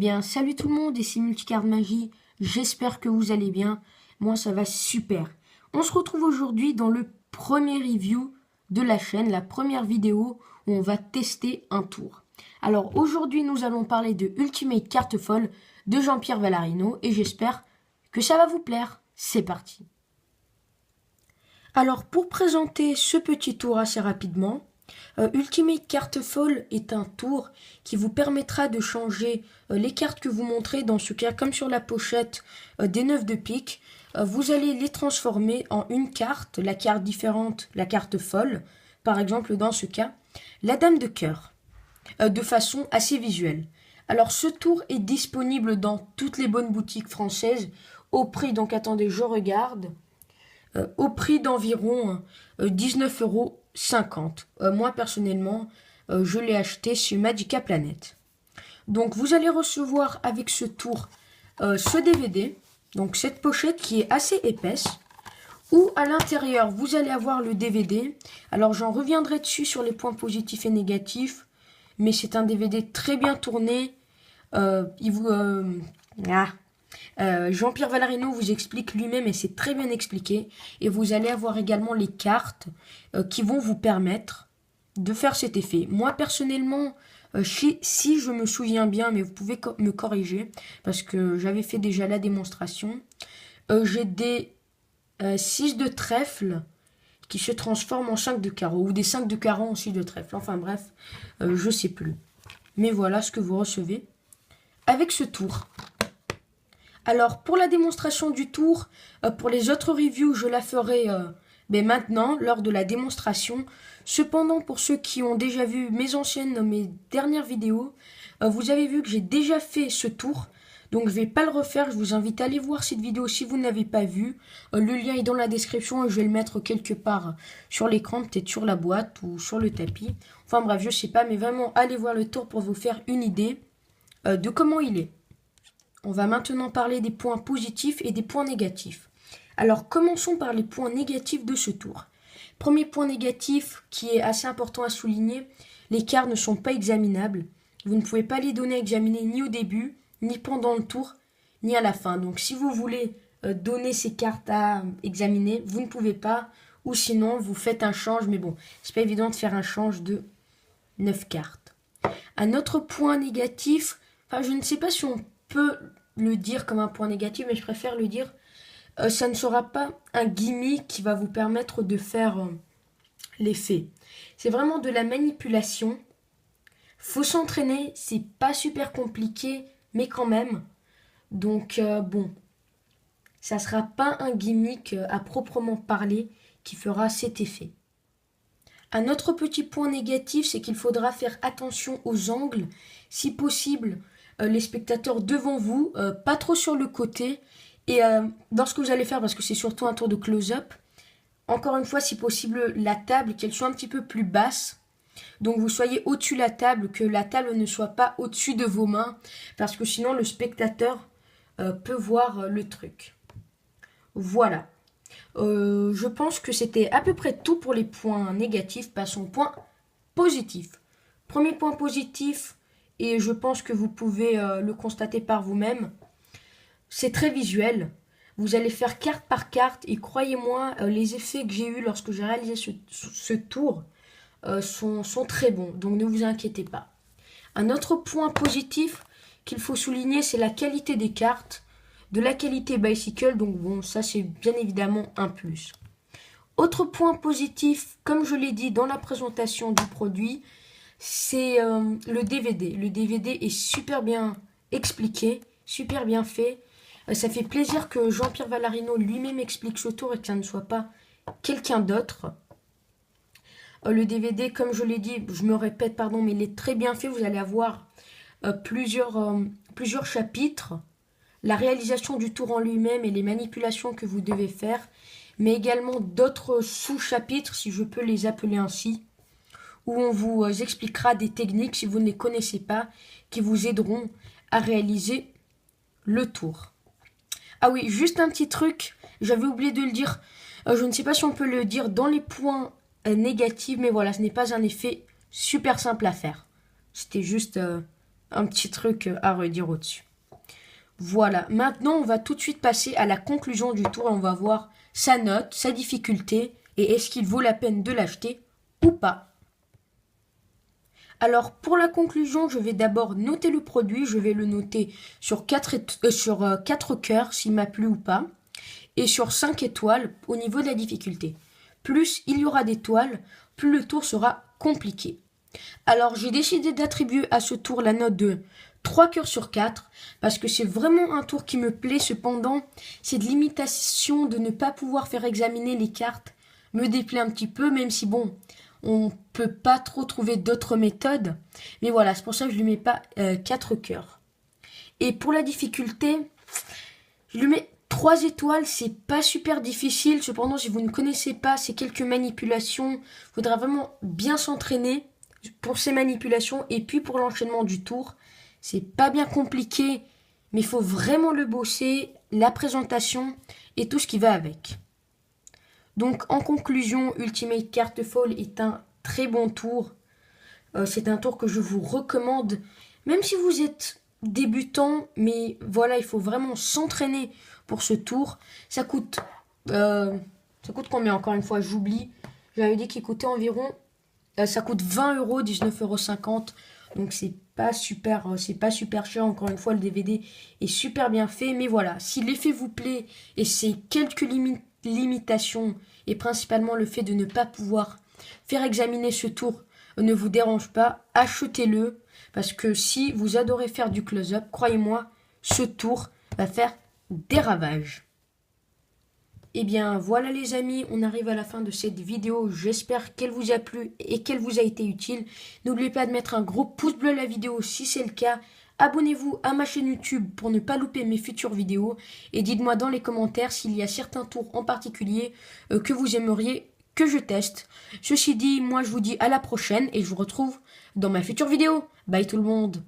Eh bien, salut tout le monde, ici Multicard Magie, j'espère que vous allez bien, moi ça va super. On se retrouve aujourd'hui dans le premier review de la chaîne, la première vidéo où on va tester un tour. Alors aujourd'hui nous allons parler de Ultimate Carte Folle de Jean-Pierre Vallarino et j'espère que ça va vous plaire. C'est parti. Alors pour présenter ce petit tour assez rapidement, Ultimate Carte Folle est un tour qui vous permettra de changer les cartes que vous montrez, dans ce cas comme sur la pochette des 9 de pique. Vous allez les transformer en une carte, la carte différente, la carte folle, par exemple dans ce cas, la dame de cœur, de façon assez visuelle. Alors ce tour est disponible dans toutes les bonnes boutiques françaises au prix, donc attendez je regarde, au prix d'environ 19,50 €. Moi, personnellement, je l'ai acheté chez Magica Planet. Donc, vous allez recevoir avec ce tour ce DVD, donc cette pochette qui est assez épaisse, où à l'intérieur, vous allez avoir le DVD. Alors, j'en reviendrai dessus sur les points positifs et négatifs, mais c'est un DVD très bien tourné. Jean-Pierre Vallarino vous explique lui-même et c'est très bien expliqué. Et vous allez avoir également les cartes qui vont vous permettre de faire cet effet. Moi personnellement, si je me souviens bien, mais vous pouvez me corriger parce que j'avais fait déjà la démonstration, j'ai des 6 de trèfle qui se transforment en 5 de carreau ou des 5 de carreau en 6 de trèfle. Enfin bref, je sais plus. Mais voilà ce que vous recevez avec ce tour. Alors, pour la démonstration du tour, pour les autres reviews, je la ferai maintenant, lors de la démonstration. Cependant, pour ceux qui ont déjà vu mes dernières vidéos, vous avez vu que j'ai déjà fait ce tour. Donc, je ne vais pas le refaire. Je vous invite à aller voir cette vidéo si vous ne l'avez pas vue. Le lien est dans la description et je vais le mettre quelque part sur l'écran, peut-être sur la boîte ou sur le tapis. Enfin bref, je ne sais pas, mais vraiment, allez voir le tour pour vous faire une idée de comment il est. On va maintenant parler des points positifs et des points négatifs. Alors, commençons par les points négatifs de ce tour. Premier point négatif qui est assez important à souligner, les cartes ne sont pas examinables. Vous ne pouvez pas les donner à examiner ni au début, ni pendant le tour, ni à la fin. Donc, si vous voulez donner ces cartes à examiner, vous ne pouvez pas. Ou sinon, vous faites un change. Mais bon, c'est pas évident de faire un change de 9 cartes. Un autre point négatif, je ne sais pas si on peut le dire comme un point négatif, mais je préfère le dire, ça ne sera pas un gimmick qui va vous permettre de faire l'effet. C'est vraiment de la manipulation. Faut s'entraîner, c'est pas super compliqué, mais quand même. Donc bon, ça sera pas un gimmick à proprement parler qui fera cet effet. Un autre petit point négatif, c'est qu'il faudra faire attention aux angles, si possible les spectateurs devant vous, pas trop sur le côté. Et dans ce que vous allez faire, parce que c'est surtout un tour de close-up, encore une fois, si possible, la table, qu'elle soit un petit peu plus basse. Donc vous soyez au-dessus de la table, que la table ne soit pas au-dessus de vos mains, parce que sinon le spectateur peut voir le truc. Voilà. Je pense que c'était à peu près tout pour les points négatifs. Passons au point positif. Premier point positif, et je pense que vous pouvez le constater par vous-même, c'est très visuel. Vous allez faire carte par carte et croyez-moi, les effets que j'ai eus lorsque j'ai réalisé ce tour sont très bons, donc ne vous inquiétez pas. Un autre point positif qu'il faut souligner, c'est la qualité des cartes, de la qualité bicycle, donc bon, ça c'est bien évidemment un plus. Autre point positif, comme je l'ai dit dans la présentation du produit, c'est le DVD. Le DVD est super bien expliqué, super bien fait. Ça fait plaisir que Jean-Pierre Vallarino lui-même explique ce tour et que ça ne soit pas quelqu'un d'autre. Le DVD, comme je l'ai dit, je me répète, pardon, mais il est très bien fait. Vous allez avoir plusieurs chapitres. La réalisation du tour en lui-même et les manipulations que vous devez faire, mais également d'autres sous-chapitres, si je peux les appeler ainsi, où on vous expliquera des techniques, si vous ne les connaissez pas, qui vous aideront à réaliser le tour. Ah oui, juste un petit truc, j'avais oublié de le dire, je ne sais pas si on peut le dire dans les points négatifs, mais voilà, ce n'est pas un effet super simple à faire. C'était juste un petit truc à redire au-dessus. Voilà, maintenant on va tout de suite passer à la conclusion du tour et on va voir sa note, sa difficulté et est-ce qu'il vaut la peine de l'acheter ou pas. Alors pour la conclusion, je vais d'abord noter le produit, je vais le noter sur 4 cœurs s'il m'a plu ou pas et sur 5 étoiles au niveau de la difficulté. Plus il y aura d'étoiles, plus le tour sera compliqué. Alors j'ai décidé d'attribuer à ce tour la note de 3 cœurs sur 4 parce que c'est vraiment un tour qui me plaît. Cependant, cette limitation de ne pas pouvoir faire examiner les cartes me déplaît un petit peu, même si bon, on peut pas trop trouver d'autres méthodes. Mais voilà, c'est pour ça que je lui mets pas 4 cœurs. Et pour la difficulté, je lui mets 3 étoiles, c'est pas super difficile. Cependant, si vous ne connaissez pas ces quelques manipulations, il faudra vraiment bien s'entraîner pour ces manipulations et puis pour l'enchaînement du tour. C'est pas bien compliqué, mais il faut vraiment le bosser, la présentation et tout ce qui va avec. Donc en conclusion, Ultimate Card Fall est un très bon tour. C'est un tour que je vous recommande, même si vous êtes débutant, mais voilà, il faut vraiment s'entraîner pour ce tour. Ça coûte combien encore une fois, j'oublie. J'avais dit qu'il coûtait environ, ça coûte 20 €, 19,50 €. Donc c'est pas super cher. Encore une fois, le DVD est super bien fait. Mais voilà, si l'effet vous plaît et c'est quelques limitations et principalement le fait de ne pas pouvoir faire examiner ce tour ne vous dérange pas, achetez-le. Parce que si vous adorez faire du close-up, croyez-moi, ce tour va faire des ravages. Et bien voilà les amis, on arrive à la fin de cette vidéo. J'espère qu'elle vous a plu et qu'elle vous a été utile. N'oubliez pas de mettre un gros pouce bleu à la vidéo si c'est le cas. Abonnez-vous à ma chaîne YouTube pour ne pas louper mes futures vidéos. Et dites-moi dans les commentaires s'il y a certains tours en particulier que vous aimeriez que je teste. Ceci dit, moi je vous dis à la prochaine et je vous retrouve dans ma future vidéo. Bye tout le monde.